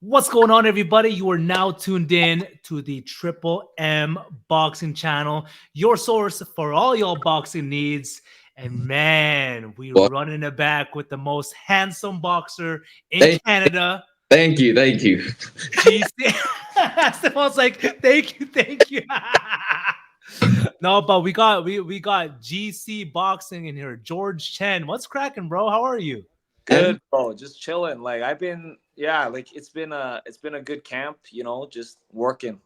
What's going on, everybody? You are now tuned in to the Triple M Boxing Channel, your source for all your boxing needs. And man, we Well, running it back with the most handsome boxer in thank, Canada, thank you. GC. Stefan's like, thank you. No, but we got GC Boxing in here. George Chen, what's cracking, bro? How are you? And Good, bro. Just chilling. Like I've been, yeah. Like it's been a good camp. Just working.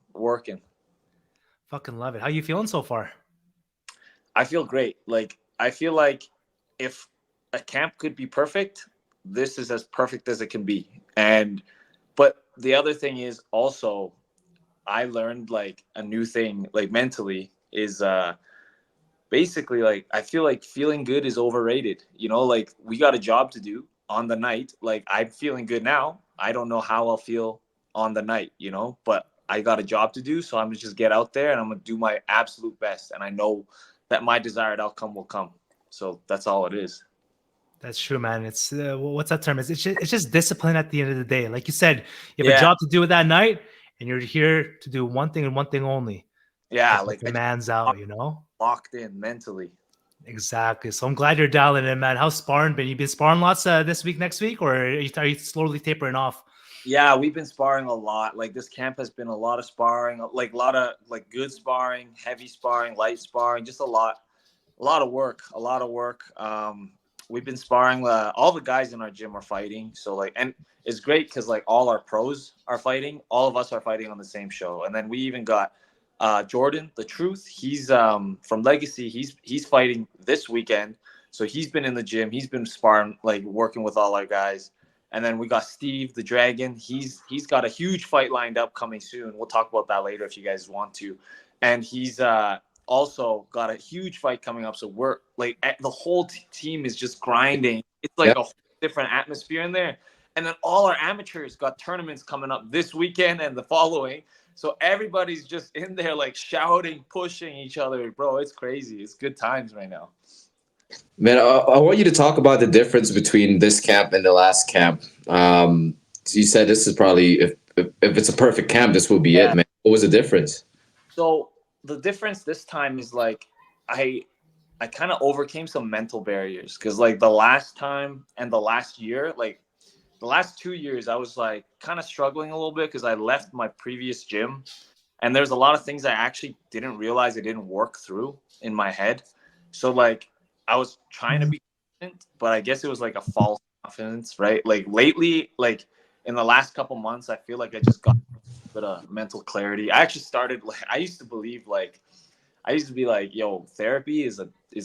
Fucking love it. How you feeling so far? I feel great. Like I feel like if a camp could be perfect, this is as perfect as it can be. But the other thing is also I learned like a new thing, like mentally, is basically like I feel like feeling good is overrated. Like we got a job to do on the night. Like I'm feeling good now. I don't know how I'll feel on the night, but I got a job to do, so I'm gonna just get out there and I'm gonna do my absolute best. And I know that my desired outcome will come. So that's all it is. That's true, man. It's what's that term? It's just discipline at the end of the day. Like you said, you have a Yeah, job to do that night, and you're here to do one thing and one thing only. yeah. Get the Like I just demands out, you know? locked in mentally. Exactly. So I'm glad you're dialing in, man. How's sparring been? You been sparring lots this week, next week, or are you slowly tapering off? Yeah, we've been sparring a lot. Like this camp has been a lot of sparring, like a lot of like good sparring, heavy sparring, light sparring, just a lot of work, a lot of work. We've been sparring. All the guys in our gym are fighting, so like, and it's great because like all our pros are fighting. All of us are fighting on the same show, and then we even got Jordan, the Truth. He's from Legacy. He's fighting this weekend, so he's been in the gym. He's been sparring, like working with all our guys. And then we got Steve, the Dragon. He's got a huge fight lined up coming soon. We'll talk about that later if you guys want to. And he's also got a huge fight coming up. So we're like the whole team is just grinding. It's like yep. a whole different atmosphere in there. And then all our amateurs got tournaments coming up this weekend and the following. So everybody's just in there like shouting, pushing each other, bro. It's crazy. It's good times right now. Man, I want you to talk about the difference between this camp and the last camp. So you said this is probably if it's a perfect camp, this will be it, Yeah. man. What was the difference? So the difference this time is like I I kind of overcame some mental barriers because like the last time and the last year, like the last 2 years, I was like kind of struggling a little bit because I left my previous gym and there's a lot of things I actually didn't realize I didn't work through in my head. So like I was trying to be confident, but I guess it was like a false confidence, right? Like lately, like in the last couple months, I feel like I just got a bit of mental clarity. I actually started like I used to believe like I used to be like, yo, therapy is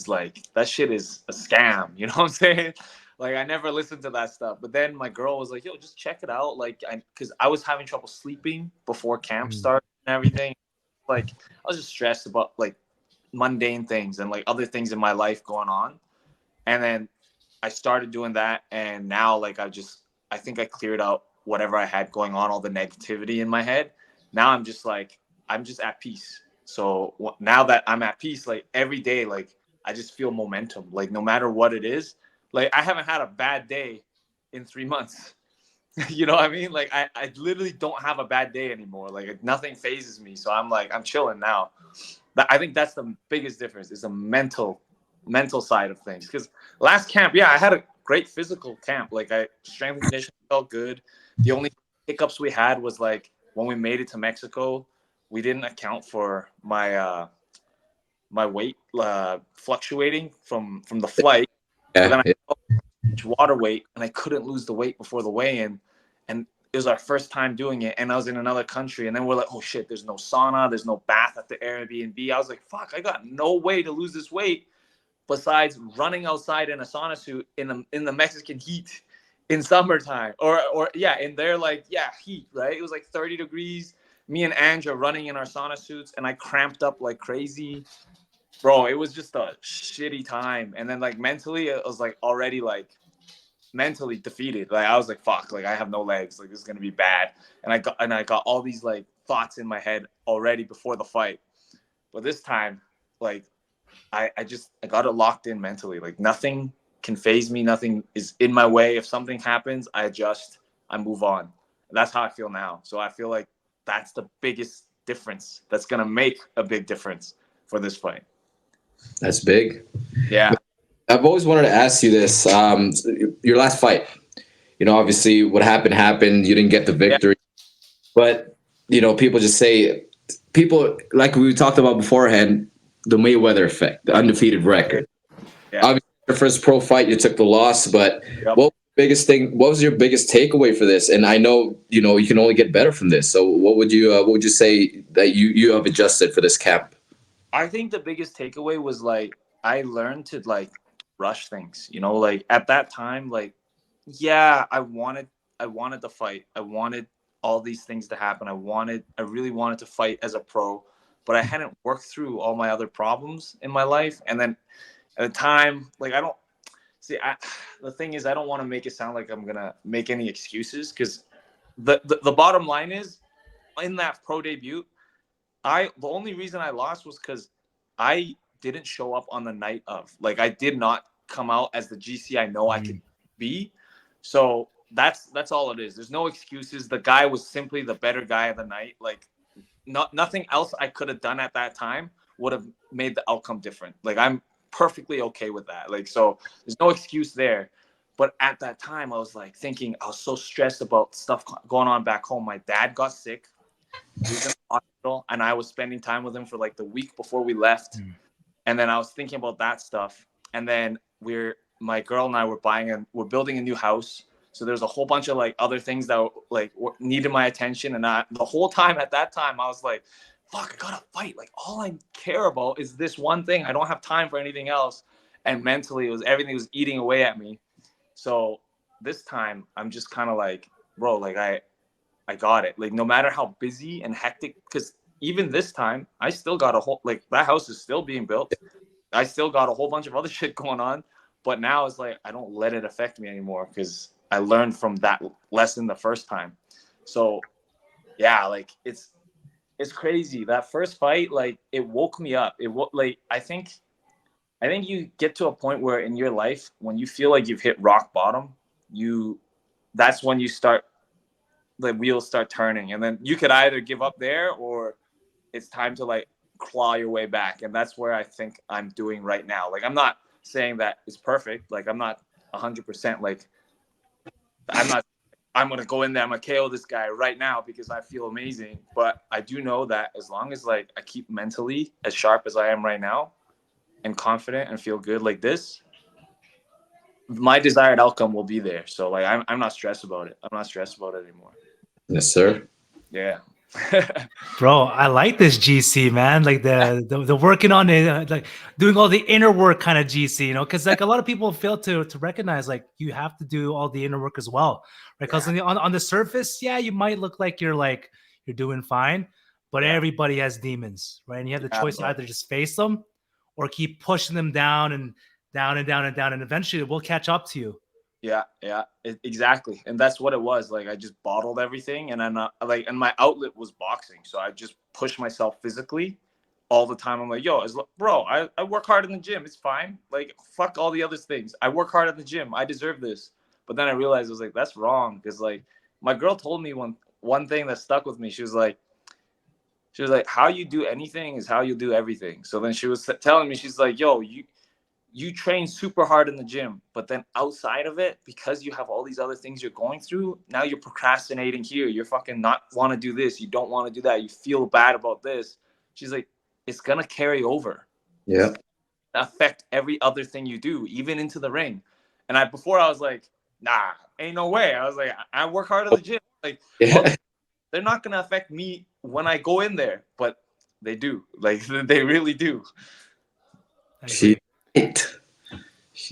like that shit is a scam. You know what I'm saying? Like I never listened to that stuff. But then my girl was like, yo, just check it out. Like because I was having trouble sleeping before camp Mm. started and everything. Like I was just stressed about like mundane things and like other things in my life going on. And then I started doing that and now like I think I cleared out whatever I had going on, all the negativity in my head. Now I'm just like I'm just at peace. So now that I'm at peace, like every day, like I just feel momentum. Like no matter what it is, like I haven't had a bad day in 3 months. You know what I mean? Like I literally don't have a bad day anymore. Like nothing phases me. So I'm like I'm chilling now. I think that's the biggest difference. Is a mental side of things. Because last camp, yeah, I had a great physical camp. Like I strength and conditioning felt good. The only hiccups we had was like when we made it to Mexico, we didn't account for my weight fluctuating from the flight. So Yeah, then I yeah. water weight and I couldn't lose the weight before the weigh-in. And it was our first time doing it. And I was in another country. And then we're like, oh shit, there's no sauna, there's no bath at the Airbnb. I was like, fuck, I got no way to lose this weight besides running outside in a sauna suit in the Mexican heat in summertime. Or yeah, in their like, yeah, heat, right? It was like 30 degrees. Me and Ange are running in our sauna suits and I cramped up like crazy. Bro, it was just a shitty time. And then like mentally, it was like already like mentally defeated. Like I was like, fuck, like I have no legs. Like this is gonna be bad. And I got all these like thoughts in my head already before the fight. But this time, like I got it locked in mentally. Like nothing can phase me, nothing is in my way. If something happens, I adjust, I move on. That's how I feel now. So I feel like that's the biggest difference. That's gonna make a big difference for this fight. That's big. Yeah. I've always wanted to ask you this. Your last fight, obviously what happened happened. You didn't get the Yeah. victory, but people just say, people like we talked about beforehand, the Mayweather effect, the undefeated record. Yeah. Obviously, your first pro fight, you took the loss, but Yep. what was the biggest thing? What was your biggest takeaway for this? And I know you can only get better from this. So what would you say that you have adjusted for this camp? I think the biggest takeaway was like I learned to like rush things, like at that time, like yeah, I wanted the fight. I wanted all these things to happen. I really wanted to fight as a pro, but I hadn't worked through all my other problems in my life. And then at the time, like I don't see the thing is I don't want to make it sound like I'm gonna make any excuses because the bottom line is in that pro debut, the only reason I lost was because I didn't show up on the night of. Like I did not come out as the GC I know I could be. So that's all it is. There's no excuses. The guy was simply the better guy of the night. Like nothing else I could have done at that time would have made the outcome different. Like I'm perfectly okay with that. Like so there's no excuse there. But at that time I was like thinking I was so stressed about stuff going on back home. My dad got sick. He was in the hospital, and I was spending time with him for like the week before we left. And then I was thinking about that stuff. And then my girl and I we're building a new house. So there's a whole bunch of like other things that like needed my attention. And the whole time at that time, I was like, fuck, I gotta fight. Like all I care about is this one thing. I don't have time for anything else. And mentally everything was eating away at me. So this time I'm just kind of like, bro, like I got it. Like no matter how busy and hectic, because even this time I still got that house is still being built. I still got a whole bunch of other shit going on, but now it's like I don't let it affect me anymore because I learned from that lesson the first time. So yeah, like it's crazy. That first fight, like it woke me up. I think you get to a point where in your life when you feel like you've hit rock bottom, that's when you start the wheels start turning, and then you could either give up there or it's time to like claw your way back. And that's where I think I'm doing right now. Like I'm not saying that it's perfect. Like I'm not 100% like I'm gonna go in there, I'm gonna KO this guy right now because I feel amazing. But I do know that as long as like I keep mentally as sharp as I am right now and confident and feel good like this, my desired outcome will be there. So like I'm not stressed about it. I'm not stressed about it anymore. Yes, sir. Yeah. Bro, I like this GC, man. Like the working on it, like doing all the inner work kind of GC, because like a lot of people fail to recognize like you have to do all the inner work as well, right? Because on the surface, yeah, you might look like you're doing fine, but everybody has demons, right? And you have the choice to either just face them or keep pushing them down and down and down and down, and eventually it will catch up to you. Yeah, exactly. And that's what it was. Like I just bottled everything, and and my outlet was boxing. So I just pushed myself physically all the time. I'm like, bro, I work hard in the gym. It's fine. Like fuck all the other things. I work hard in the gym. I deserve this. But then I realized I was like, that's wrong. Because like my girl told me one thing that stuck with me. She was like, how you do anything is how you do everything. So then she was telling me, she's like, you train super hard in the gym, but then outside of it, because you have all these other things you're going through, now you're procrastinating here. You're fucking not want to do this. You don't want to do that. You feel bad about this. She's like, it's going to carry over. Yeah. Affect every other thing you do, even into the ring. And before I was like, nah, ain't no way. I was like, I work hard in the gym. Like, they're not going to affect me when I go in there, but they do. Like, they really do. She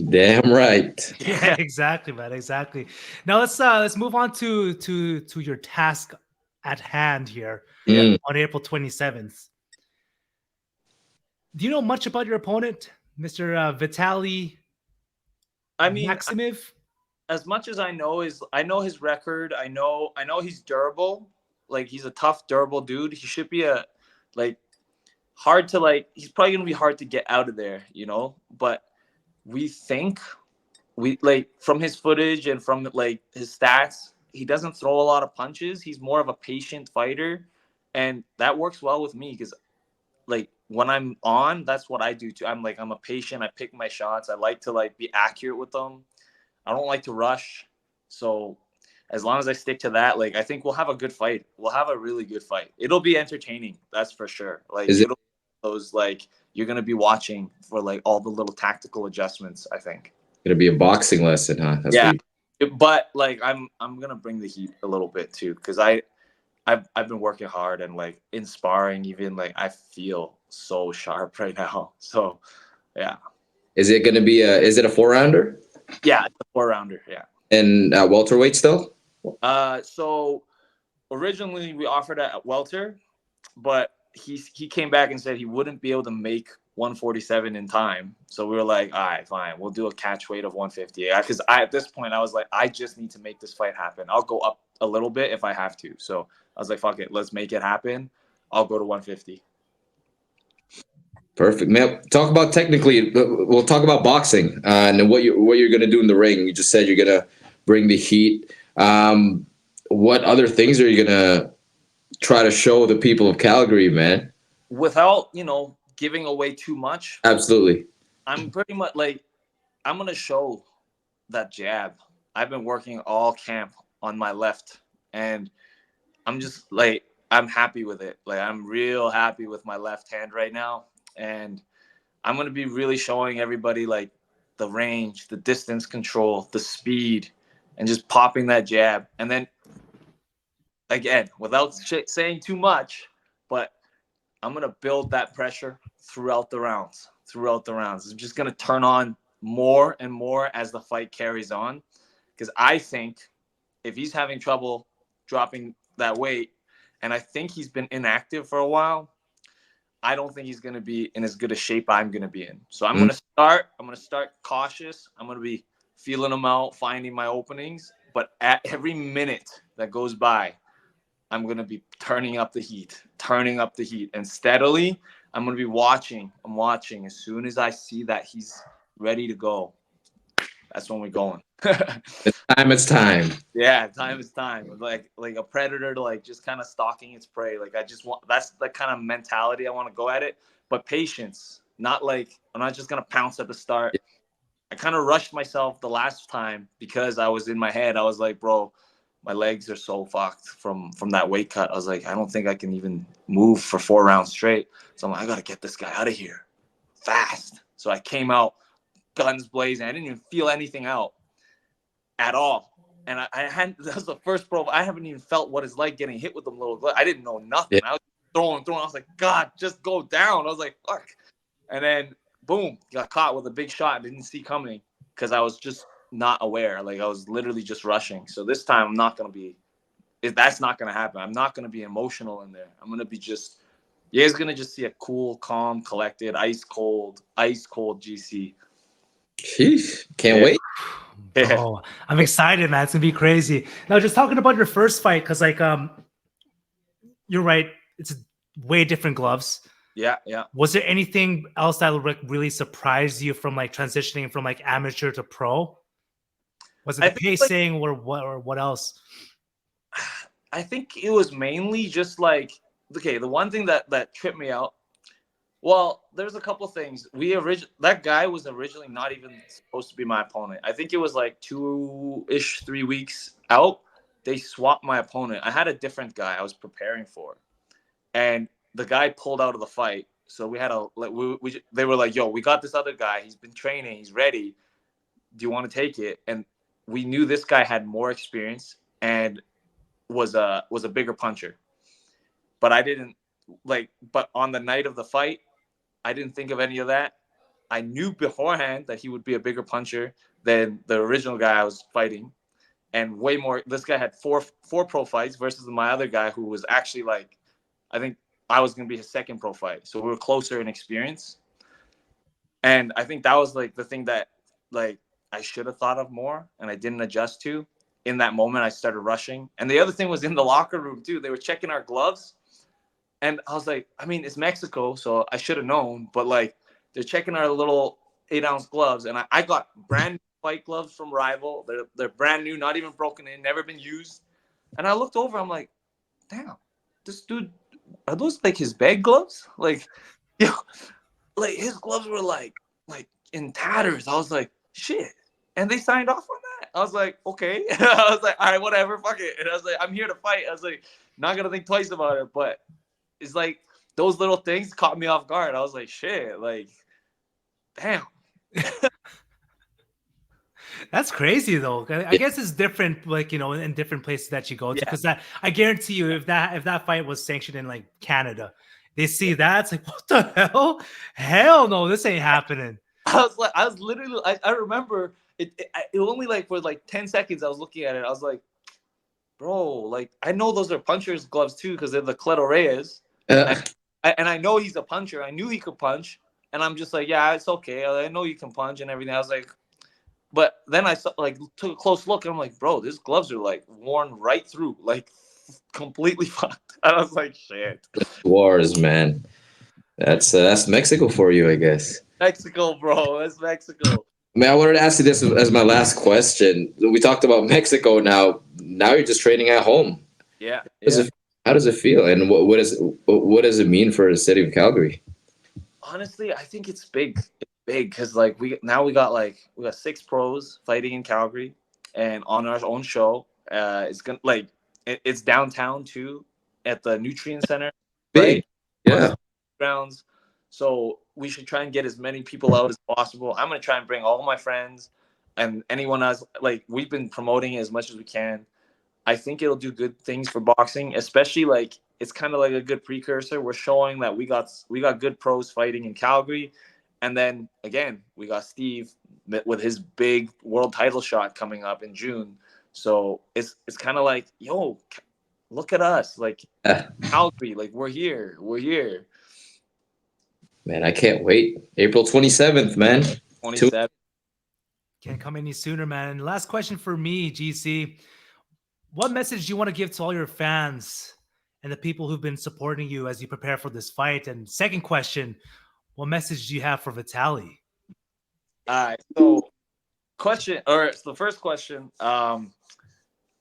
damn right. Yeah, exactly, man. Exactly. Now let's move on to your task at hand here on April 27th. Do you know much about your opponent, Mr. Vitaly Maximev? As much as I know his record. I know he's durable. Like he's a tough, durable dude. He should be hard to he's probably gonna be hard to get out of there, But we think from his footage and from his stats, he doesn't throw a lot of punches. He's more of a patient fighter, and that works well with me because like when I'm on, that's what I do too. I'm a patient. I pick my shots. I like to like be accurate with them. I don't like to rush. So as long as I stick to that, like I think we'll have a good fight. We'll have a really good fight. It'll be entertaining, that's for sure. Like Is it it'll those like you're gonna be watching for like all the little tactical adjustments, I think. gonna be a boxing lesson, huh? That's Yeah. what But like I'm gonna bring the heat a little bit too, because I've been working hard and like inspiring even like I feel so sharp right now. So yeah. is it gonna be is it a 4-rounder? Yeah, it's a 4-rounder, yeah. And welterweight still? So originally we offered at welter, but he came back and said he wouldn't be able to make 147 in time. So we were like, all right, fine, we'll do a catch weight of 150. Because at this point I was like, I just need to make this fight happen. I'll go up a little bit if I have to. So I was like, fuck it, let's make it happen. I'll go to 150. Perfect, man. Talk about technically. We'll talk about boxing and what you're gonna do in the ring. You just said you're gonna bring the heat. What other things are you gonna try to show the people of Calgary, man? Without, giving away too much, Absolutely. I'm pretty much like, I'm going to show that jab. I've been working all camp on my left, and I'm just like, I'm happy with it. Like, I'm real happy with my left hand right now. And I'm going to be really showing everybody like the range, the distance control, the speed, and just popping that jab. And then again, without saying too much, but I'm going to build that pressure throughout the rounds. I'm just going to turn on more and more as the fight carries on, because I think if he's having trouble dropping that weight, and I think he's been inactive for a while, I don't think he's going to be in as good a shape I'm going to be in. So I'm going to start cautious. I'm going to be feeling him out, finding my openings, but at every minute that goes by, I'm going to be turning up the heat, and steadily I'm going to be watching. I'm watching. As soon as I see that he's ready to go, that's when we're going. It's time. Yeah, time is time. Like a predator to like just kind of stalking its prey. Like I just want, that's the kind of mentality I want to go at it. But patience, not like I'm not just going to pounce at the start. I kind of rushed myself the last time because I was in my head. I was like, bro, my legs are so fucked from that weight cut. I was like, I don't think I can even move for 4 rounds straight. So I'm like, I got to get this guy out of here fast. So I came out guns blazing. I didn't even feel anything out at all. And I hadn't, that was the first pro. I haven't even felt what it's like getting hit with them little gloves. I didn't know nothing. Yeah. I was throwing. I was like, God, just go down. I was like, fuck. And then boom, got caught with a big shot. Didn't see coming because I was just not aware. Like I was literally just rushing. So this time I'm not going to be, that's not going to happen. I'm not going to be emotional in there. I'm going to be just, you guys going to just see a cool, calm, collected, ice cold GC. Sheesh. Can't wait. Oh, I'm excited, man. It's gonna be crazy. Now, just talking about your first fight, because like you're right, it's way different gloves. Yeah. Was there anything else that like really surprised you from like transitioning from like amateur to pro? Was it the pacing or what else? I think it was mainly just like, okay, the one thing that tripped me out. Well, there's a couple things. That guy was originally not even supposed to be my opponent. I think it was like 3 weeks out. They swapped my opponent. I had a different guy I was preparing for, and the guy pulled out of the fight. So we had they were like, "Yo, we got this other guy. He's been training. He's ready. Do you want to take it?" And we knew this guy had more experience and was a bigger puncher. But I didn't But on the night of the fight, I didn't think of any of that. I knew beforehand that he would be a bigger puncher than the original guy I was fighting, and way more. This guy had four pro fights versus my other guy who was actually like, I think I was going to be his second pro fight. So we were closer in experience. And I think that was like the thing that like I should have thought of more and I didn't adjust to. In that moment, I started rushing. And the other thing was in the locker room too. They were checking our gloves. And I was like, I mean, it's Mexico, so I should have known. But like, they're checking our little 8-ounce gloves. And I got brand new fight gloves from Rival. They're brand new, not even broken in, never been used. And I looked over, I'm like, damn, this dude, are those like his bag gloves? Like, yo, like his gloves were like in tatters. I was like, shit. And they signed off on that. I was like, okay. I was like, all right, whatever, fuck it. And I was like, I'm here to fight. I was like, not gonna think twice about it. But it's like those little things caught me off guard. I was like, shit, like, damn. That's crazy though. I guess it's different, like in different places that you go to. Yeah. Because that I guarantee you, if that fight was sanctioned in like Canada, they see that it's like, what the hell? Hell no, this ain't happening. I was literally, I remember it only like for like 10 seconds. I was looking at it. I was like, bro, like I know those are puncher's gloves too because they're the Cleto Reyes. And I know he's a puncher. I knew he could punch. And I'm just like, yeah, it's okay. I know you can punch and everything. I was like, but then I saw, like, took a close look and I'm like, bro, these gloves are like worn right through, like completely fucked. And I was like, shit. Wars, man. That's Mexico for you, I guess. Mexico, bro. That's Mexico. Man, I wanted to ask you this as my last question. We talked about Mexico now. Now you're just training at home. Yeah. Does Yeah. it, how does it feel, and what does it mean for the city of Calgary? Honestly, I think it's big. It's big because like we got 6 pros fighting in Calgary and on our own show. It's gonna like it's downtown too at the Nutrien Center, Big, right? On yeah. the grounds. So we should try and get as many people out as possible. I'm gonna try and bring all my friends and anyone else. Like we've been promoting it as much as we can. I think it'll do good things for boxing, especially like it's kind of like a good precursor. We're showing that we got good pros fighting in Calgary, and then again we got Steve with his big world title shot coming up in June. So it's kind of like, yo, look at us, like Yeah. Calgary, like we're here. Man, I can't wait. April 27th, man. 27. Can't come any sooner, man. And last question for me, GC. What message do you want to give to all your fans and the people who've been supporting you as you prepare for this fight? And second question, what message do you have for Vitaly? All right, so the first question, I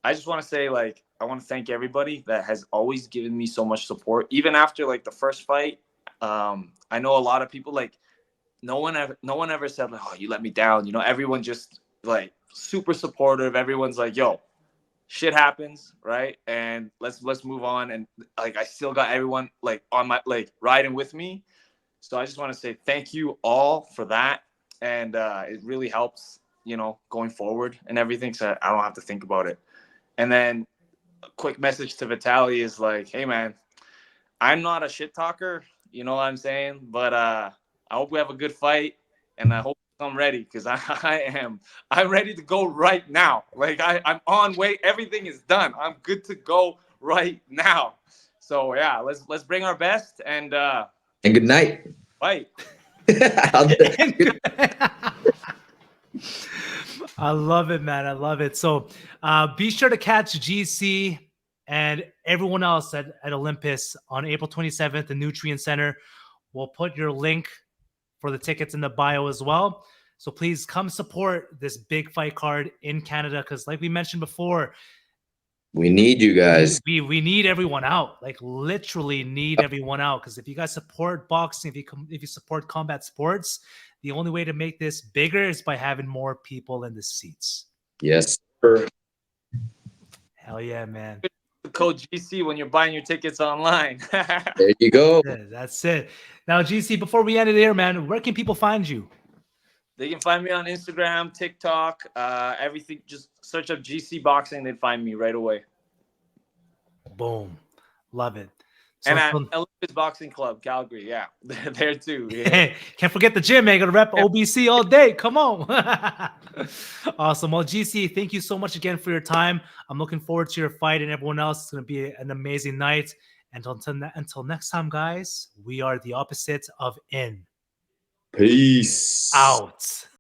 just want to say, like, I want to thank everybody that has always given me so much support, even after like the first fight. I know a lot of people, like, no one ever said like, oh, you let me down. Everyone just like super supportive. Everyone's like, yo, shit happens, right? And let's move on. And like, I still got everyone like on my like riding with me. So I just want to say thank you all for that, and it really helps, going forward and everything. So I don't have to think about it. And then a quick message to Vitaly is like, hey man, I'm not a shit talker, you know what I'm saying? But I hope we have a good fight, and I hope I'm ready because I'm ready to go right now. Like I'm on way, everything is done. I'm good to go right now. So yeah, let's bring our best and And good night. fight. I love it, man. I love it. So be sure to catch GC and everyone else at Olympus on April 27th, the Nutrien Center. We'll put your link for the tickets in the bio as well. So please come support this big fight card in Canada because, like we mentioned before, We need you guys. we need everyone out. Like literally need everyone out because if you guys support boxing, if you support combat sports, the only way to make this bigger is by having more people in the seats. Yes, sir. Hell yeah, man. Code GC when you're buying your tickets online. There you go. That's it. Now, GC, before we end it here, man, where can people find you? They can find me on Instagram, TikTok, everything. Just search up GC Boxing. They'd find me right away. Boom. Love it. So And at Olympus Boxing Club, Calgary. Yeah, there too. Yeah. Hey, can't forget the gym, man. Gonna rep OBC all day. Come on. Awesome. Well, GC, thank you so much again for your time. I'm looking forward to your fight and everyone else. It's gonna be an amazing night. And until next time, guys, we are the opposite of in. Peace. Out.